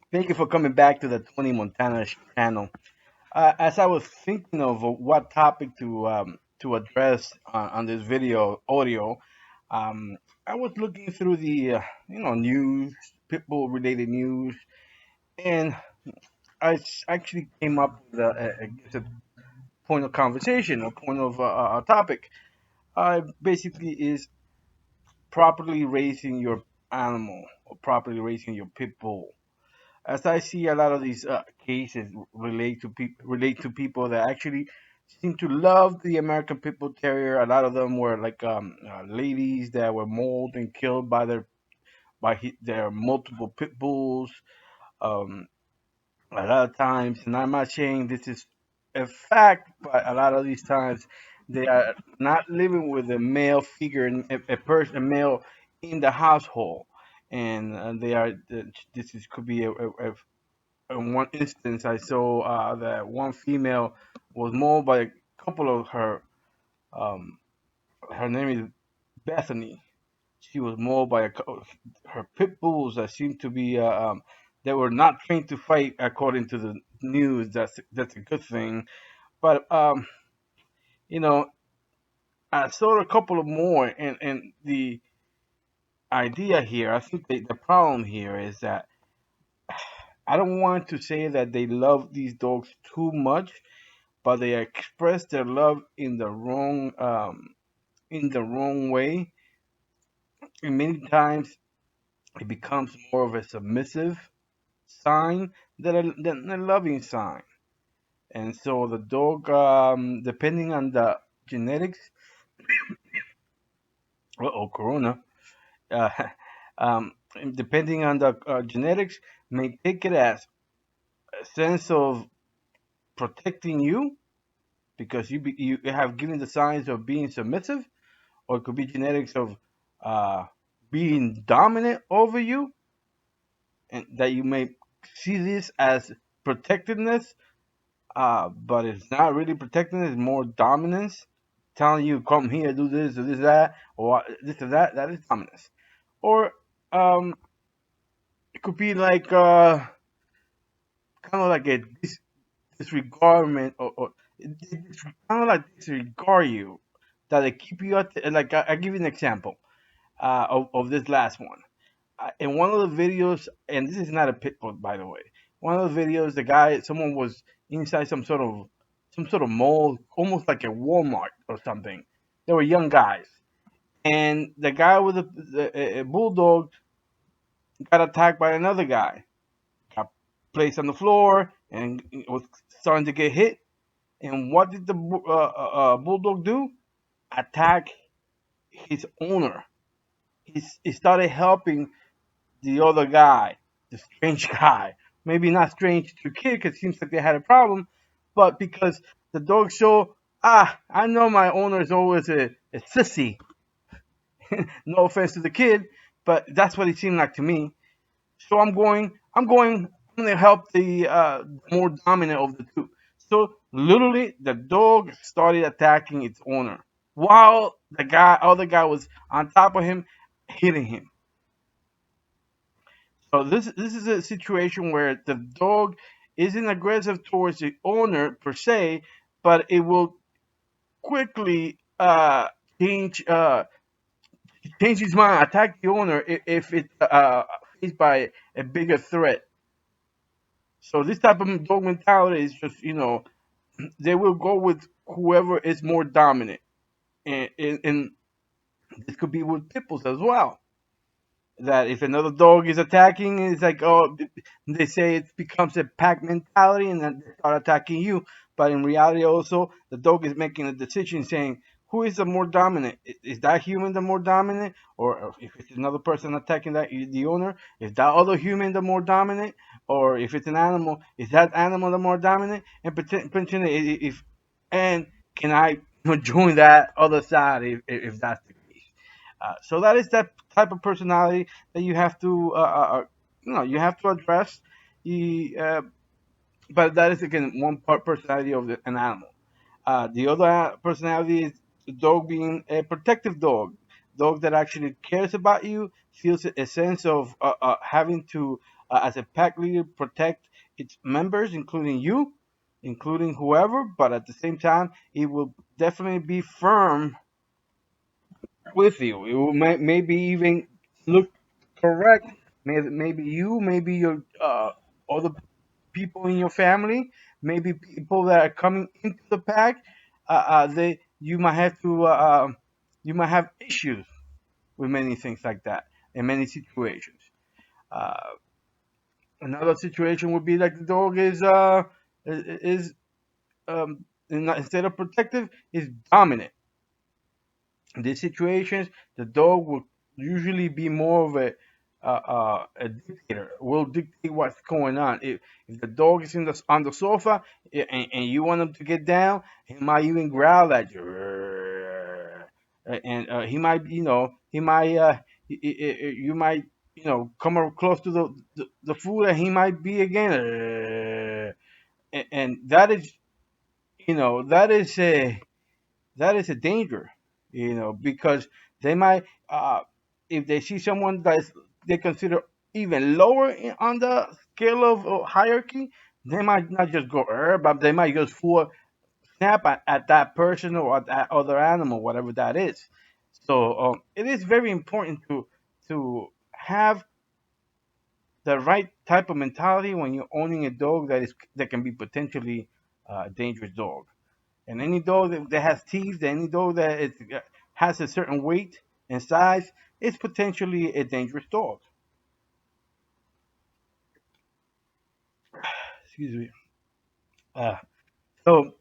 Thank you for coming back to the Tony Montana channel. As I was thinking of what topic to address on this video audio, I was looking through the news, people related news, and actually came up with I guess a point of conversation, a point of a topic. Basically, is properly raising your animal or properly raising your pit bull. As I see a lot of these cases relate to people that actually seem to love the American Pit Bull Terrier. A lot of them were like ladies that were mauled and killed by their multiple pit bulls. Um, a lot of times, and I'm not saying this is a fact, but a lot of these times they are not living with a male figure, a male in the household, and they are. This is could be in one instance, I saw that one female was mauled by a couple of her. Um, her name is Bethany. She was mauled by her pit bulls that seemed to be they were not trained to fight according to the news. That's a good thing. But you know, I saw a couple of more, and the idea here, I think the problem here is that I don't want to say that they love these dogs too much, but they express their love in the wrong way, and many times it becomes more of a submissive sign than a loving sign. And so the dog, depending on the genetics, corona, uh, um, depending on the genetics, may take it as a sense of protecting you because you have given the signs of being submissive, or it could be genetics of uh, being dominant over you, and that you may see this as protectiveness, but it's not really protectiveness; it's more dominance, telling you come here, do this, that, or this or that. That is dominance, or it could be like kind of like a disregardment, or it's kind of like disregard you, that they keep you at like I give you an example of this last one. In one of the videos, and this is not a pit bull, by the way. One of the videos, someone was inside some sort of mall, almost like a Walmart or something. They were young guys, and the guy with a bulldog got attacked by another guy. Got placed on the floor and was starting to get hit. And what did the bulldog do? Attack his owner. He started helping the other guy, the strange guy. Maybe not strange to kid because it seems like they had a problem, but because the dog show, I know my owner is always a sissy. No offense to the kid, but that's what it seemed like to me. So I'm going to help the more dominant of the two. So literally, the dog started attacking its owner while other guy was on top of him, hitting him. So this is a situation where the dog isn't aggressive towards the owner per se, but it will quickly change change his mind, attack the owner if it's faced by a bigger threat. So this type of dog mentality is just they will go with whoever is more dominant, and this could be with pit bulls as well. That if another dog is attacking, it's like, oh, they say it becomes a pack mentality and then they start attacking you. But in reality, also, the dog is making a decision saying, who is the more dominant? Is that human the more dominant? Or if it's another person attacking the owner, is that other human the more dominant? Or if it's an animal, is that animal the more dominant? And potentially, if and can I join that other side if that's the case? So that is that type of personality that you have to, you have to address. You, but that is again one part personality of an animal. The other personality is the dog being a protective dog that actually cares about you, feels a sense of having to as a pack leader, protect its members, including you, including whoever. But at the same time, it will definitely be firm with you. It will maybe even look correct. Maybe you, maybe your other people in your family, maybe people that are coming into the pack. They you might have to you might have issues with many things like that in many situations. Uh, Another situation would be like the dog is instead of protective is dominant. In these situations, the dog will usually be more of a dictator. Will dictate what's going on. If the dog is on the sofa and you want him to get down, he might even growl at you, and he might, he might, you might, come close to the food, and he might be again, and that is, that is a danger, because they might, if they see someone that they consider even lower on the scale of hierarchy, they might not just go, but they might just full snap at that person or at that other animal, whatever that is. So it is very important to have the right type of mentality when you're owning a dog that can be potentially a dangerous dog. And any dog that has teeth, any dog that has a certain weight and size, is potentially a dangerous dog. Excuse me. Uh, so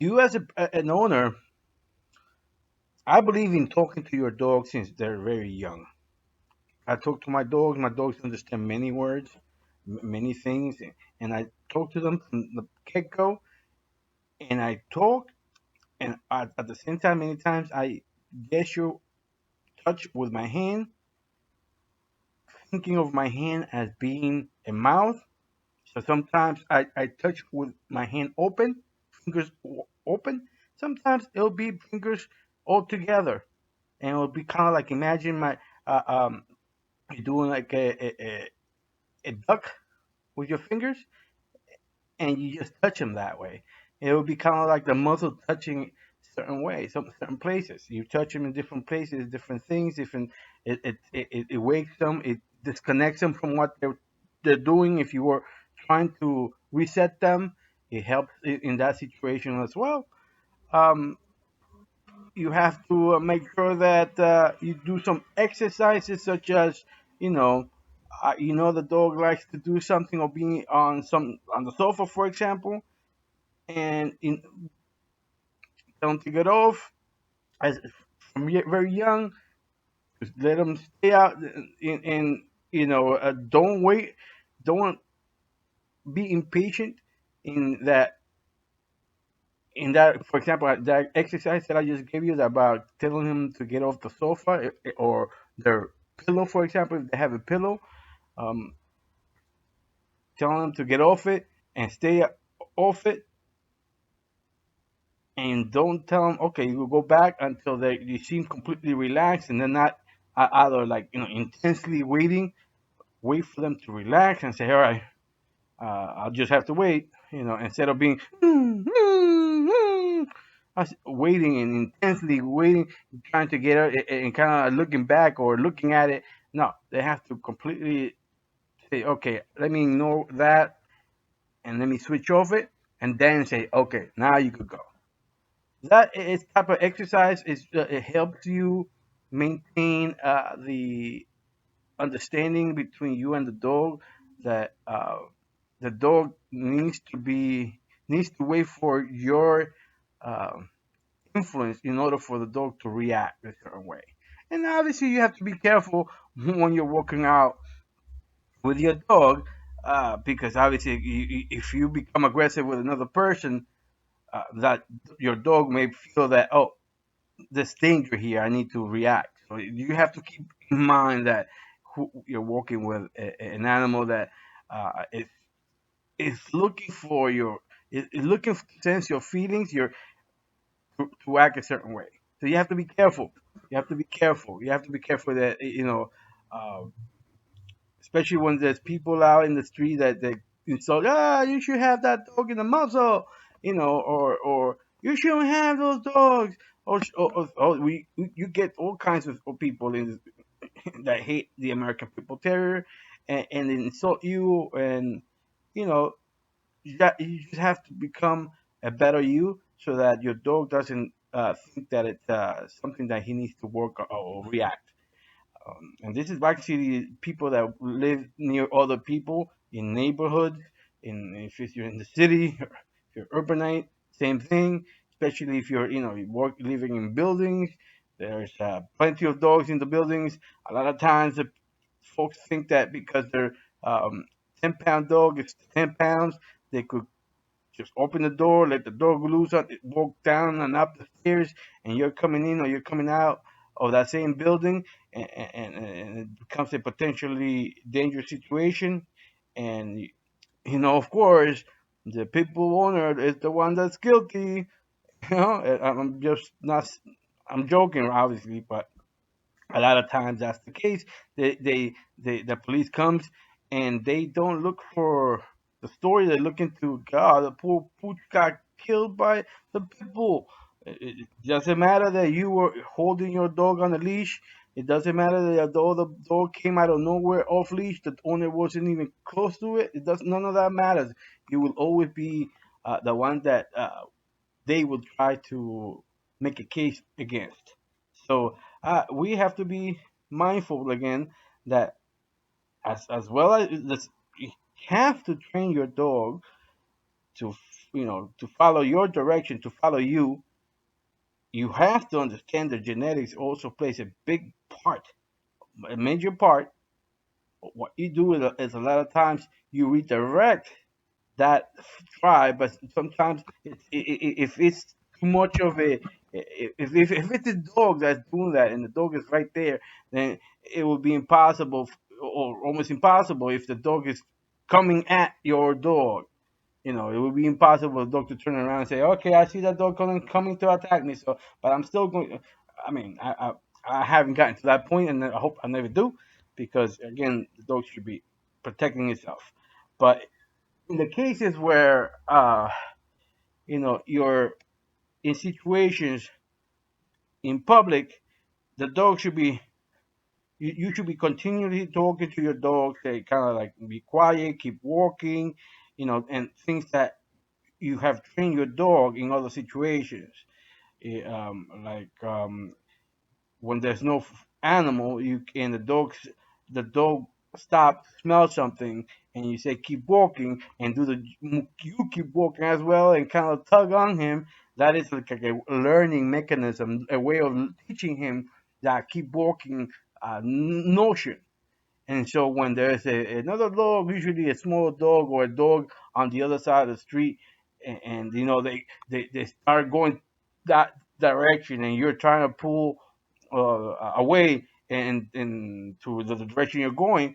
you as an owner, I believe in talking to your dog since they're very young. I talk to my dogs. My dogs understand many words, many things, and I talk to them from the get go. And I talk, and at the same time, many times I gesture, touch with my hand, thinking of my hand as being a mouth. So sometimes I touch with my hand open, fingers open. Sometimes it'll be fingers all together, and it'll be kind of like, imagine uh, um you're doing like a duck with your fingers, and you just touch them that way. It would be kind of like the muscle touching certain ways, some certain places. You touch them in different places, different things, different. It wakes them, it disconnects them from what they're doing. If you were trying to reset them, it helps in that situation as well. Um, you have to make sure that you do some exercises, such as, you know, the dog likes to do something or being on the sofa, for example, and tell them to get off as from very young. Just let them stay out, and don't wait, don't be impatient in that. In that, for example, that exercise that I just gave you about telling him to get off the sofa, or their pillow, for example, if they have a pillow, um, telling them to get off it and stay off it, and don't tell them, okay, you will go back until they seem completely relaxed, and they're not either, like, intensely waiting. Wait for them to relax and say, all right, I'll just have to wait, instead of being waiting and intensely waiting, trying to get it, and kind of looking back or looking at it. No, they have to completely say, okay, let me ignore that and let me switch off it, and then say, okay, now you could go. That is type of exercise is it helps you maintain the understanding between you and the dog, that the dog needs to wait for your uh, influence in order for the dog to react a certain way. And obviously, you have to be careful when you're working out with your dog, because obviously, if you become aggressive with another person, that your dog may feel that, oh, there's danger here, I need to react. So you have to keep in mind that you're working with an animal that is looking for is looking to sense your feelings, to act a certain way. So you have to be careful. You have to be careful. You have to be careful that, uh, especially when there's people out in the street that insult, you should have that dog in the muzzle, or you shouldn't have those dogs, or you get all kinds of people that hate the American Pit Bull Terrier, and insult you, and you know you just have to become a better you so that your dog doesn't think that it's something that he needs to work or react. And this is actually people that live near other people in neighborhoods. If you're in the city, if you're urbanite, same thing. Especially if you work living in buildings. There's plenty of dogs in the buildings. A lot of times, the folks think that because their um, 10-pound dog is 10 pounds, they could just open the door, let the dog loose, walk down and up the stairs, and you're coming in or you're coming out of that same building, and it becomes a potentially dangerous situation. And of course, the pit bull owner is the one that's guilty. I'm just not. I'm joking, obviously, but a lot of times that's the case. The police comes and they don't look for the story. They're looking to God. The poor pooch got killed by the pit bull. It doesn't matter that you were holding your dog on a leash. It doesn't matter that though the dog came out of nowhere off leash, the owner wasn't even close to it. It does None of that matters. You will always be the one that they will try to make a case against. So we have to be mindful again that as well as this, you have to train your dog to to follow your direction, to follow you. You have to understand that genetics also plays a big part, a major part. What you do is a lot of times you redirect that try, but sometimes if it's too much of a if it's a dog that's doing that and the dog is right there, then it will be impossible or almost impossible if the dog is coming at your dog. It would be impossible for the dog to turn around and say, "Okay, I see that dog coming to attack me." So, but I'm still going. I mean, I haven't gotten to that point, and I hope I never do, because again, the dog should be protecting itself. But in the cases where you're in situations in public, the dog should be you should be continually talking to your dog, say kind of like be quiet, keep walking, and things that you have trained your dog in other situations. Like when there's no animal, and the dog stop, smell something, and you say keep walking, and you keep walking as well, and kind of tug on him. That is like a learning mechanism, a way of teaching him that keep walking notion. And so when there's another dog, usually a small dog or a dog on the other side of the street, and they start going that direction, and you're trying to pull away and to the direction you're going,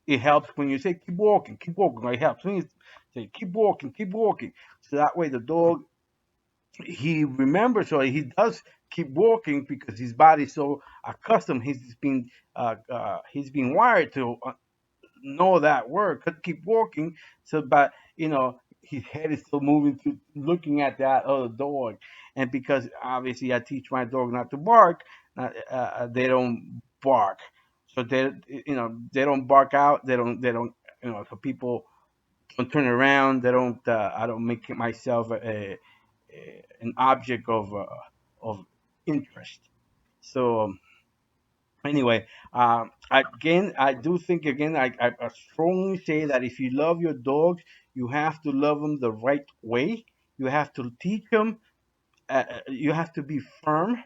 it helps when you say keep walking. It helps when you say keep walking, keep walking. So that way the dog, he remembers, or he does keep walking because his body's so accustomed. He's been wired to know that word. Could keep walking. So, but his head is still moving to looking at that other dog, and because obviously I teach my dog not to bark, they don't bark. So they don't bark out. They don't. So people don't turn around. They don't. I don't make myself an object of interest. So anyway, again, I do think again, I strongly say that if you love your dogs, you have to love them the right way. You have to teach them. You have to be firm.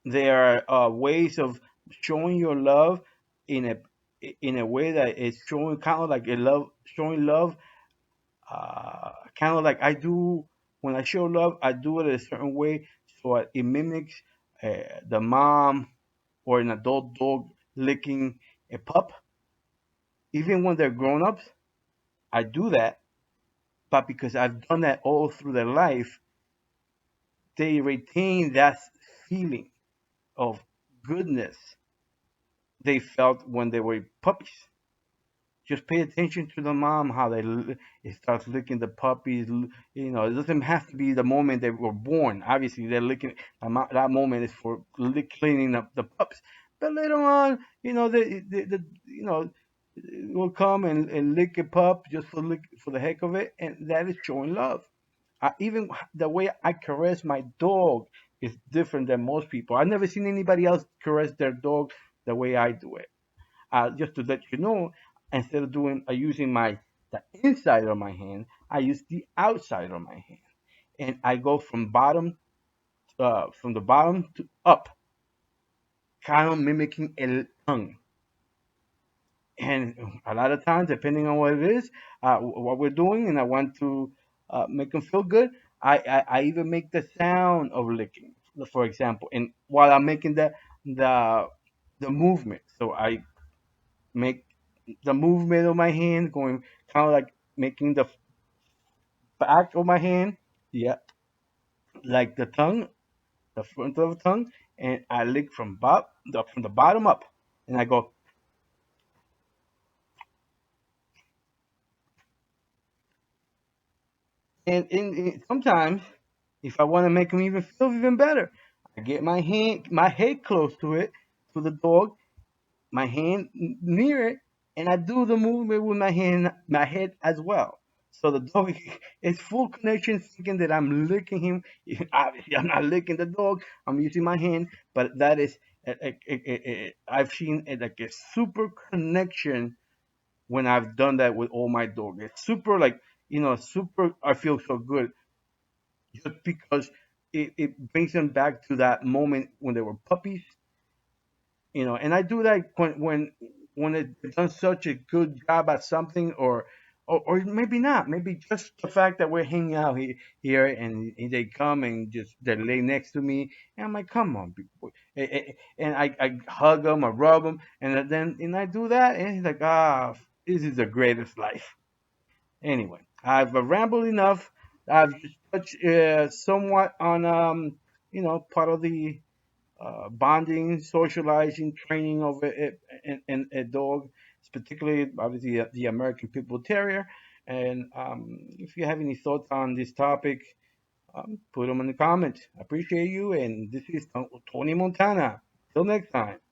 There are ways of showing your love in a way that is showing kind of like a love, showing love, kind of like I do when I show love. I do it a certain way so it mimics the mom or an adult dog licking a pup. Even when they're grown ups, I do that. But because I've done that all through their life, they retain that feeling of goodness they felt when they were puppies. Just pay attention to the mom, how it starts licking the puppies. You know, it doesn't have to be the moment they were born. Obviously, they're licking. That moment is for cleaning up the pups. But later on, you know, you know, will come and lick a pup just for the heck of it, and that is showing love. Even the way I caress my dog is different than most people. I've never seen anybody else caress their dog the way I do it. Just to let you know, instead of doing using the inside of my hand, I use the outside of my hand, and I go from the bottom to up, kind of mimicking a tongue. And a lot of times, depending on what it is, what we're doing, and I want to make them feel good, I even make the sound of licking, for example, and while I'm making the the movement, so I make the movement of my hand going kind of like making the back of my hand, yeah, like the tongue, the front of the tongue, and I lick from the bottom up, and I go, sometimes if I want to make them even feel even better, I get my head close to it, to the dog, my hand near it, and I do the movement with my head as well. So the dog is full connection, thinking that I'm licking him. Obviously, I'm not licking the dog. I'm using my hand, but that is, I've seen like a super connection when I've done that with all my dogs. It's super like super. I feel so good just because it brings them back to that moment when they were puppies, and I do that when they've done such a good job at something, or maybe not, maybe just the fact that we're hanging out here and they come and just they lay next to me, and I'm like, come on, big boy. And I hug them, I rub them, and I do that, and he's like, this is the greatest life. Anyway, I've rambled enough. I've just touched somewhat on part of the bonding, socializing, training of a dog, particularly obviously the American Pit Bull Terrier. And if you have any thoughts on this topic, put them in the comments. I appreciate you. And this is Tony Montana. Till next time.